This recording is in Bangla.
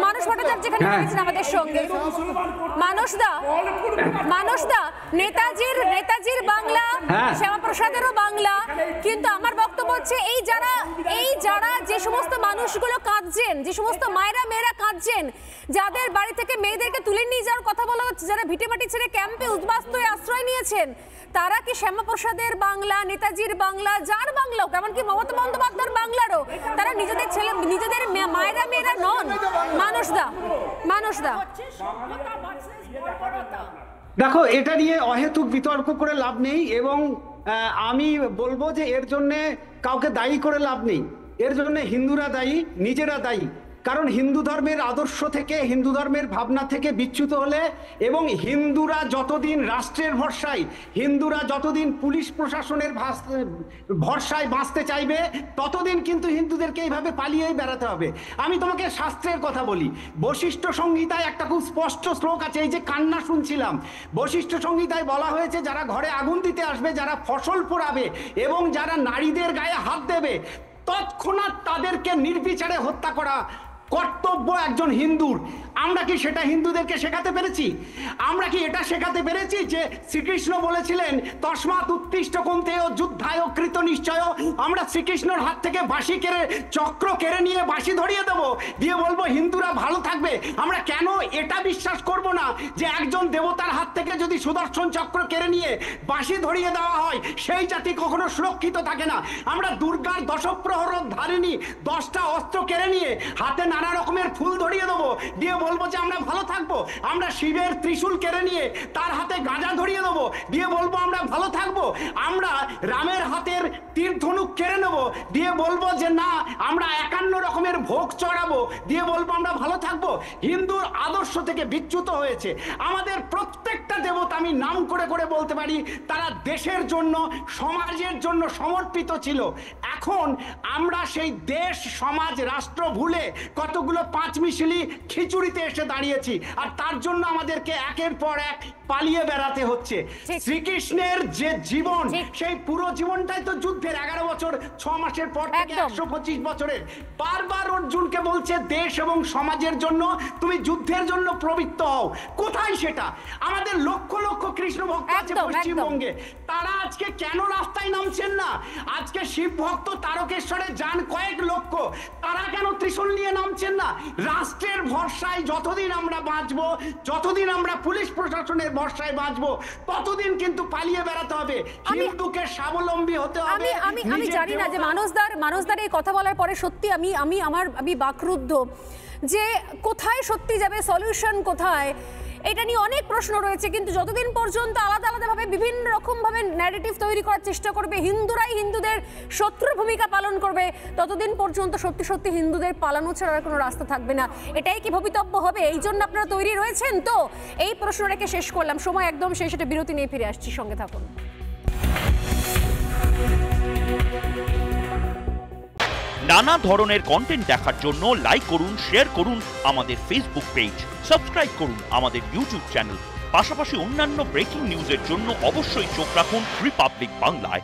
মানস ভট্টাচার্য যেখানে রয়েছেন আমাদের সঙ্গে। মানসদা নেতাজির বাংলা, শ্যামাপ্রসাদেরও বাংলা, কিন্তু আমার বক্তব্য হচ্ছে এই যারা যে সমস্ত মানুষগুলো কাঁদছেন, যে সমস্ত মায়েরা মেয়েরা কাঁদছেন, যাদের বাড়ি থেকে মেয়েদেরকে তুলে নিয়ে যাওয়ার কথা বলা হচ্ছে, যারা ভিটেমাটি ছেড়ে ক্যাম্পে উদ্বাস্তু হয়ে আশ্রয় নিয়েছেন, তারা কি শ্যামাপ্রসাদের বাংলা, নেতাজির বাংলা, যার বাংলা হোক, এমনকি মমতা বন্দ্যোপাধ্যায়ের বাংলারও তারা নিজেদের মায়েরা মেয়েরা নন? মানসদা দেখো, এটা নিয়ে অহেতুক বিতর্ক করে লাভ নেই, এবং আমি বলবো যে এর জন্য কাউকে দায়ী করে লাভ নেই। এর জন্য হিন্দুরা দায়ী, নিজেরা দায়ী। কারণ হিন্দু ধর্মের আদর্শ থেকে, হিন্দু ধর্মের ভাবনা থেকে বিচ্যুত হলে, এবং হিন্দুরা যতদিন রাষ্ট্রের ভরসায়, হিন্দুরা যতদিন পুলিশ প্রশাসনের ভরসায় বাঁচতে চাইবে, ততদিন কিন্তু হিন্দুদেরকে এইভাবে পালিয়েই বেড়াতে হবে। আমি তোমাকে শাস্ত্রের কথা বলি। বশিষ্ঠ সংহিতায় একটা খুব স্পষ্ট শ্লোক আছে, এই যে কান্না শুনছিলাম, বশিষ্ঠ সংহিতায় বলা হয়েছে যারা ঘরে আগুন দিতে আসবে, যারা ফসল পোড়াবে এবং যারা নারীদের গায়ে হাত দেবে, তৎক্ষণাৎ তাদেরকে নির্বিচারে হত্যা করা কর্তব্য একজন হিন্দুর। আমরা কি সেটা হিন্দুদেরকে শেখাতে পেরেছি? আমরা কি এটা শেখাতে পেরেছি যে শ্রীকৃষ্ণ বলেছিলেন তস্মাৎ উত্তিষ্ঠ কুন্তেয় যুদ্ধায় কৃত নিশ্চয়? আমরা শ্রীকৃষ্ণর হাত থেকে বাঁশি কেড়ে, চক্র কেড়ে নিয়ে বাঁশি ধরিয়ে দেবো, দিয়ে বলবো হিন্দুরা ভালো থাকবে? আমরা কেন এটা বিশ্বাস করব না যে একজন দেবতার হাত থেকে যদি সুদর্শন চক্র কেড়ে নিয়ে বাঁশি ধরিয়ে দেওয়া হয়, সেই জাতি কখনো সুরক্ষিত থাকে না? আমরা দুর্গার দশপ্রহর ধারিণী 10টা অস্ত্র কেড়ে নিয়ে হাতে নানা রকমের ফুল ধরিয়ে দেবো, দিয়ে বলবো যে আমরা ভালো থাকবো? আমরা শিবের ত্রিশূল কেড়ে নিয়ে তার হাতে গাঁজা ধরিয়ে দেবো, দিয়ে বলবো আমরা ভালো থাকবো? আমরা রামের হাতের তীর ধনুক কেড়ে নেবো, দিয়ে বলবো যে না আমরা 51 রকমের ভোগ চড়াবো, দিয়ে বলবো আমরা ভালো থাকবো? হিন্দুর আদর্শ থেকে বিচ্যুত হয়েছে আমাদের প্রত্যেকটা দেবতা। আমি নাম করে করে বলতে পারি, তারা দেশের জন্য, সমাজের জন্য সমর্পিত ছিল। এখন আমরা সেই দেশ, সমাজ, রাষ্ট্র ভুলে কতগুলো পাঁচমিশালি খিচুড়িতে এসে দাঁড়িয়েছি, আর তার জন্য আমাদেরকে একের পর এক পালিয়ে বেড়াতে হচ্ছে। শ্রীকৃষ্ণের যে জীবন, সেই পুরো জীবনটাই তো যুদ্ধের। 11 বছর 6 মাসের পর থেকে 125 বছরের। বারবার অর্জুনকে বলছে দেশ এবং সমাজের জন্য তুমি যুদ্ধের জন্য প্রবৃত্ত হও। কোথায় সেটা? আমাদের লক্ষ লক্ষ কৃষ্ণ ভক্ত আছে পশ্চিমবঙ্গে, তারা আজকে কেন রাস্তায় নামছেন না? আজকে শিব ভক্ত তারকেশ্বরে যান কয়েক লক্ষ, তারা কেন ত্রিশূল নিয়ে নামছেন না? রাষ্ট্রের ভরসায় যতদিন আমরা বাঁচবো, যতদিন আমরা পুলিশ প্রশাসনের ভরসায় বাঁচবো, ততদিন কিন্তু পালিয়ে বেড়াতে হবে। হিন্দুকে স্বাবলম্বী হতে হবে। আমি জানি না যে মানসদার এই কথা বলার পরে সত্যি আমি বাকরুদ্ধ যে কোথায় সত্যি যাবে, সলিউশন কোথায়, এটা নিয়ে অনেক প্রশ্ন রয়েছে। কিন্তু যতদিন পর্যন্ত আলাদা আলাদাভাবে বিভিন্ন রকমভাবে ন্যারেটিভ তৈরি করার চেষ্টা করবে, হিন্দুরাই হিন্দুদের শত্রু ভূমিকা পালন করবে, ততদিন পর্যন্ত সত্যি সত্যি হিন্দুদের পালানো ছাড়া কোনো রাস্তা থাকবে না। এটাই কি ভবিতব্য হবে? এই জন্য আপনারা তৈরি রয়েছেন তো? এই প্রশ্ন রেখে শেষ করলাম, সময় একদম শেষ, এটা বিরতি নিয়ে ফিরে আসছি, সঙ্গে থাকুন। নানা ধরনের কন্টেন্ট দেখার জন্য লাইক করুন, শেয়ার করুন আমাদের ফেসবুক পেজ, সাবস্ক্রাইব করুন আমাদের ইউটিউব চ্যানেল। পাশাপাশি অন্যান্য ব্রেকিং নিউজের জন্য অবশ্যই চোখ রাখুন রিপাবলিক বাংলায়।